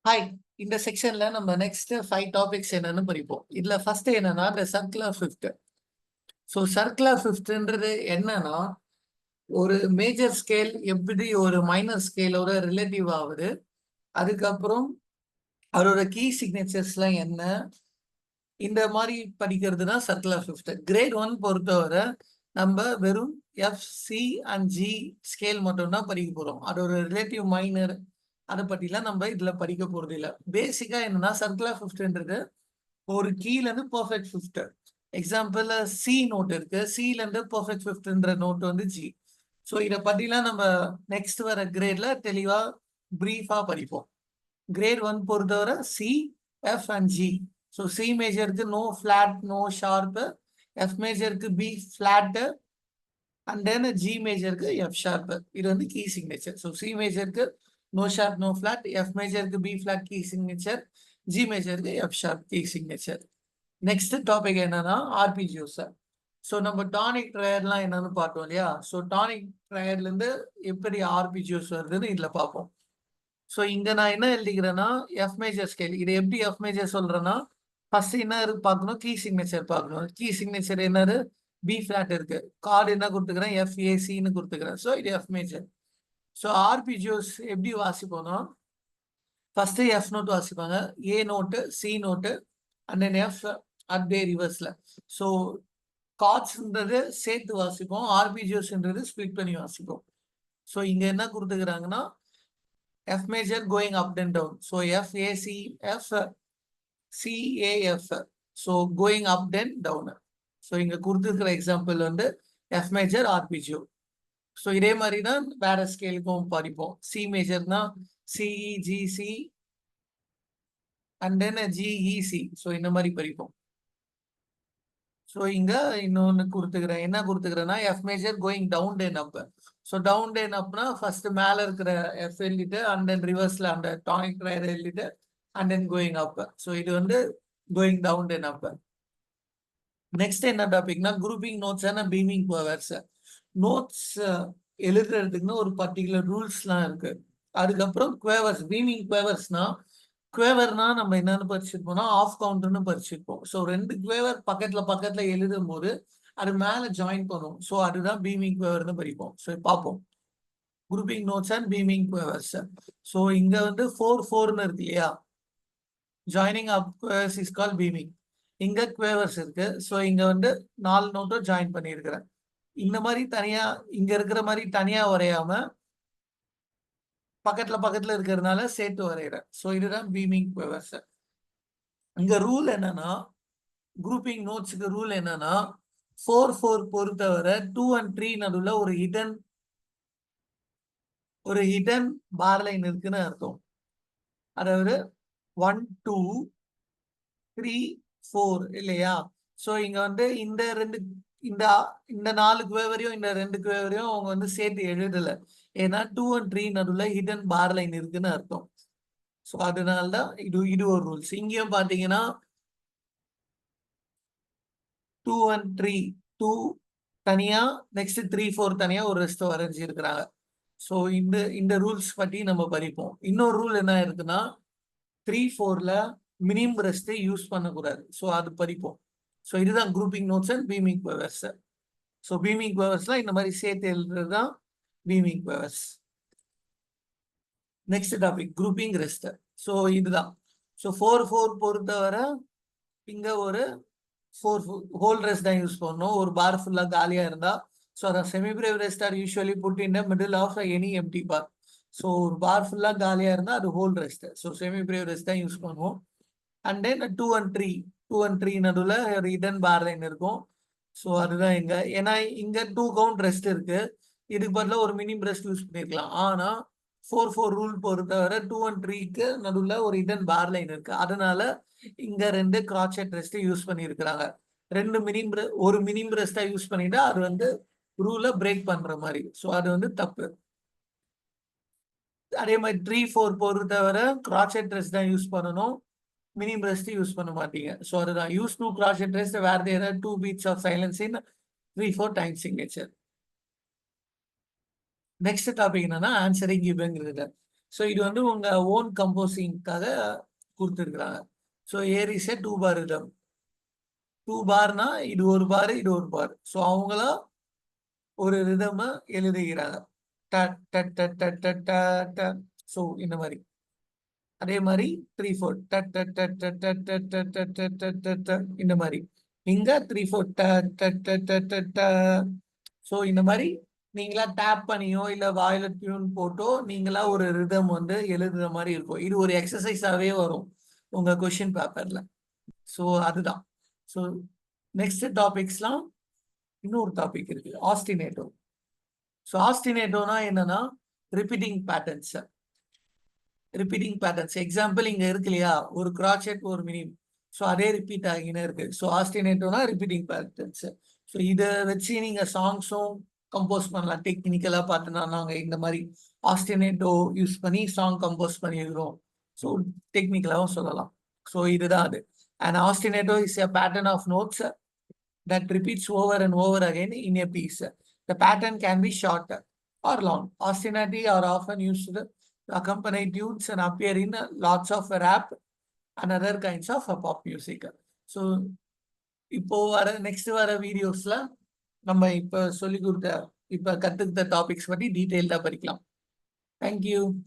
Hi. இந்த செக்ஷன்ல நம்ம நெக்ஸ்ட் 5 டாபிக்ஸ் என்னன்னு படிப்போம். இதுல ஃபர்ஸ்ட் என்னன்னா இந்த சர்க்குலர் ஃபிஃப்த். ஸோ சர்க்குலர் ஃபிஃப்த்ன்றது என்னன்னா ஒரு மேஜர் ஸ்கேல் எப்படி ஒரு மைனர் ஸ்கேலோட ரிலேட்டிவ் ஆகுது, அதுக்கப்புறம் அதோட கீ சிக்னேச்சர்ஸ்லாம் என்ன, இந்த மாதிரி படிக்கிறது தான் சர்க்குலர் ஃபிஃப்த். கிரேட் 1 பொறுத்தவரை நம்ம வெறும் F, C and G scale மட்டும் தான் படிக்க போறோம். அதோட ரிலேட்டிவ் மைனர் அதை பற்றிலாம் நம்ம இதுல படிக்க போறது இல்லை. பேசிக்கா என்னன்னா சர்க்குலர் ஃபிஃப்த்ன்றது ஒரு கீல இருந்து perfect fifth. Example C note இருக்கு, சில இருந்து பர்ஃபெக்ட் ஃபிஃப்த்ன்ற நோட் வந்து ஜி. ஸோ இதை பற்றிலாம் நம்ம நெக்ஸ்ட் வர கிரேட்ல தெளிவா பிரீஃபா படிப்போம். கிரேட் 1 பொறுத்தவரை C, F and G. So C மேஜருக்கு no flat, no sharp. F மேஜருக்கு B flat and then G மேஜருக்கு எஃப் ஷார்ப். இது வந்து கீ சிக்னேச்சர். ஸோ சி மேஜருக்கு no sharp, no flat. F மேஜருக்கு B flat key signature. G மேஜருக்கு F sharp key signature. Next topic என்னன்னா arpeggios. So நம்ம tonic ட்ரையர்லாம் என்னன்னு பார்த்தோம் இல்லையா? ஸோ டானிக் ட்ரையர்ல இருந்து எப்படி ஆர்பிஜியோஸ் வருதுன்னு இதுல பார்ப்போம். ஸோ இங்க நான் என்ன எழுதிக்கிறேன்னா எஃப் மேஜர் ஸ்கேல். இது எப்படி எஃப் மேஜர் சொல்றேன்னா ஃபர்ஸ்ட் என்ன பார்க்கணும், கீ சிக்னேச்சர் பார்க்கணும். கீ சிக்னேச்சர் என்னது, பி ஃபிளாட் இருக்கு. கார்டு என்ன கொடுத்துக்கிறேன், எஃப்ஏசின்னு கொடுத்துக்கிறேன். ஸோ இது எஃப் மேஜர். ஸோ ஆர்பிஜியோஸ் எப்படி வாசிப்போம்னா ஃபர்ஸ்ட் எஃப் நோட் வாசிப்பாங்க, A note, C note and then F அப்படியே ரிவர்ஸ்ல. ஸோ கார்ட்ஸ்ன்றது சேர்த்து வாசிப்போம், ஆர்பிஜியோஸ்ன்றது ஸ்பிளிட் பண்ணி வாசிப்போம். ஸோ இங்க என்ன கொடுத்துக்கிறாங்கன்னா F major going up and down. So F A C, F C A F. So going up and down. So இங்க கொடுத்துருக்கிற எக்ஸாம்பிள் வந்து எஃப் மேஜர் ஆர்பிஜியோ. ஸோ இதே மாதிரி தான் வேற ஸ்கேலுக்கும் படிப்போம். சி மேஜர்னா C E G C and then G E C. So இந்த மாதிரி படிப்போம். ஸோ இங்க இன்னொன்னு கொடுத்துக்கிறேன், என்ன கொடுத்துக்கிறேன்னா F major going down then up. So down then அப்னா ஃபர்ஸ்ட் மேல இருக்கிற எஃப் எழுதிட்டு அண்ட் தென் ரிவர்ஸ்ல அந்த டானிக் ட்ரையர் எழுதிட்டு and then going up. So இது வந்து going down then up. Next என்ன டாபிக்னா grouping notes and beaming quavers. நோட்ஸ் எழுதுறதுக்குன்னு ஒரு பர்டிகுலர் ரூல்ஸ்லாம் இருக்கு. அதுக்கப்புறம் குவேவர்ஸ், பீமிங் குவேவர்ஸ்னா குவேவர்னா நம்ம என்னன்னு படிச்சிருப்போம்னா ஆஃப் கவுண்ட்னு படிச்சிருப்போம். ஸோ ரெண்டு குவேவர் பக்கத்துல எழுதும் போது அது மேல ஜாயின் பண்ணும். ஸோ அதுதான் பீமிங் குவேவர்னு படிப்போம். ஸோ பார்ப்போம் grouping notes and beaming quavers. So இங்க வந்து 4-4ன்னு இருக்கு இல்லையா, joining up quavers is call beaming. இங்க குவேவர்ஸ் இருக்கு. ஸோ இங்க வந்து 4 நோட்டும் ஜாயின் பண்ணியிருக்கிறேன். இந்த மாதிரி தனியா இங்க இருக்கிற மாதிரி தனியா வரையாம பக்கத்துல இருக்கிறதுனால சேர்த்து வரைகிறேன். ஸோ இதுதான் பீமிங் குவேவர்ஸ். இங்க ரூல் என்னன்னா குரூப்பிங் நோட்ஸுக்கு ரூல் என்னன்னா 4-4 பொறுத்தவரை 2 and 3 நடுவுல ஒரு ஹிடன் பார் லைன் இருக்குன்னு அர்த்தம். அதாவது 1 2 3 4 இல்லையா? ஸோ இங்க வந்து இந்த இந்த இந்த 4 குவேவரையும் இந்த 2 குவேவரையும் அவங்க வந்து சேர்த்து எழுதல. ஏன்னா 2 and 3 நடுவுல ஹிடன் பார் லைன் இருக்குன்னு அர்த்தம். ஸோ அதனாலதான் இது ஒரு ரூல்ஸ். இங்கேயும் பாத்தீங்கன்னா 2 and 3 2 தனியா, நெக்ஸ்ட் 3-4 தனியா ஒரு ரெஸ்ட் வரைஞ்சி இருக்கிறாங்க. ஸோ இந்த ரூல்ஸ் பத்தி நம்ம படிப்போம். இன்னொரு ரூல் என்ன இருக்குன்னா 3-4ல மினிமம் ரெஸ்ட் யூஸ் பண்ணக்கூடாது. ஸோ அது படிப்போம். ஸோ இதுதான் grouping notes and beaming quavers. So beaming குவேவர்ஸ்லாம் இந்த மாதிரி சேர்த்து எழுதுறது தான் beaming quavers. Next topic grouping rest. So இதுதான். ஸோ 4-4 பொறுத்தவரை இங்க ஒரு 4 ஹோல் ரெஸ்ட் தான் யூஸ் பண்ணணும். ஒரு பார் ஃபுல்லா காலியா இருந்தா so semibreve rest are usually put in the middle of any empty bar. So ஒரு பார் ஃபுல்லா காலியா இருந்தா அது whole rest. So semibreve rest தான் யூஸ் பண்ணுவோம். அண்ட் தென் 2 and 3 நடுவில் ஒரு ஹிடன் பார் லைன் இருக்கும். ஸோ அதுதான் இங்க. ஏன்னா இங்க 2 கவுண்ட் ரெஸ்ட் இருக்கு, இதுக்கு பதிலாக ஒரு மினிமம் ரெஸ்ட் யூஸ் பண்ணிருக்கலாம். ஆனா 4-4 ரூல் பொறுத்தவரை 2 and 3க்கு நடுவில் ஒரு ஹிடன் பார் லைன் இருக்கு. அதனால இங்க 2 கிராச்சட் ரெஸ்ட் யூஸ் பண்ணியிருக்கிறாங்க. ஒரு மினிமம் ரெஸ்டா யூஸ் பண்ணிட்டா அது வந்து ரூலை பிரேக் பண்ற மாதிரி. ஸோ அது வந்து தப்பு. அதே மாதிரி 3-4 பொறுத்தவரை கிராச்சட் ரெஸ்ட் தான் யூஸ் பண்ணணும், மினிமம் ரெஸ்ட் யூஸ் பண்ண மாட்டீங்க. ஸோ அதுதான் use to crotchet rest where there are 2 beats of silence in 3-4 time signature. Next topic என்னன்னா ஆன்சரிங் கிவன்ங்கிறது. ஸோ இது வந்து உங்க ஓன் கம்போசிங்காக கொடுத்துருக்குறாங்க. So here is a 2 bar rhythm. 2 பார்னா இது ஒரு பார், இது ஒரு பார். ஸோ அவங்களா ஒரு ரிதம எழுதுகிறாங்க. ஸோ இந்த மாதிரி. அதே மாதிரி 3/4 இந்த மாதிரி. இங்க 3/4 ஸோ இந்த மாதிரி நீங்களா டேப் பண்ணியோ இல்ல வாயில டியூன் போட்டோ நீங்களா ஒரு ரிதம் வந்து எழுதுற மாதிரி இருக்கும். இது ஒரு எக்ஸசைஸாவே வரும் உங்க கொஸ்டின் பேப்பர்ல. ஸோ அதுதான். ஸோ நெக்ஸ்ட் டாபிக்ஸ்லாம் இன்னொரு டாபிக் இருக்கு, ஆஸ்டினேட்டோ. ஸோ ஆஸ்டினேட்டோனா என்னன்னா ரிப்பீட்டிங் பேட்டர்ன்ஸ். எக்ஸாம்பிள் இங்க இருக்கு இல்லையா, ஒரு கிராச்செட் ஒரு மினிம். ஸோ அதே ரிப்பீட் ஆகினே இருக்கு. ஸோ ஆஸ்டினேட்டோனா ரிப்பீட்டிங் பேட்டர்ன்ஸ். ஸோ இதை வச்சு நீங்க சாங்ஸும் கம்போஸ் பண்ணலாம். டெக்னிக்கலா பார்த்தோன்னா நாங்க இந்த மாதிரி ஆஸ்டினேட்டோ யூஸ் பண்ணி சாங் கம்போஸ் பண்ணியிருக்கிறோம். ஸோ டெக்னிக்கலாவும் சொல்லலாம். ஸோ இதுதான் அது. And ostinato is a pattern of notes that repeats over and over again in a piece. The pattern can be short or long. Ostinato are often used to accompany tunes and appear in lots of rap and other kinds of pop music. So, இப்போ வர next வர வீடியோஸ்ல நம்ம இப்ப சொல்லி கொடுத்த இப்ப கத்துக்கிட்ட டாபிக்ஸ் பத்தி டீடைல்டா படிக்கலாம். தேங்க்யூ.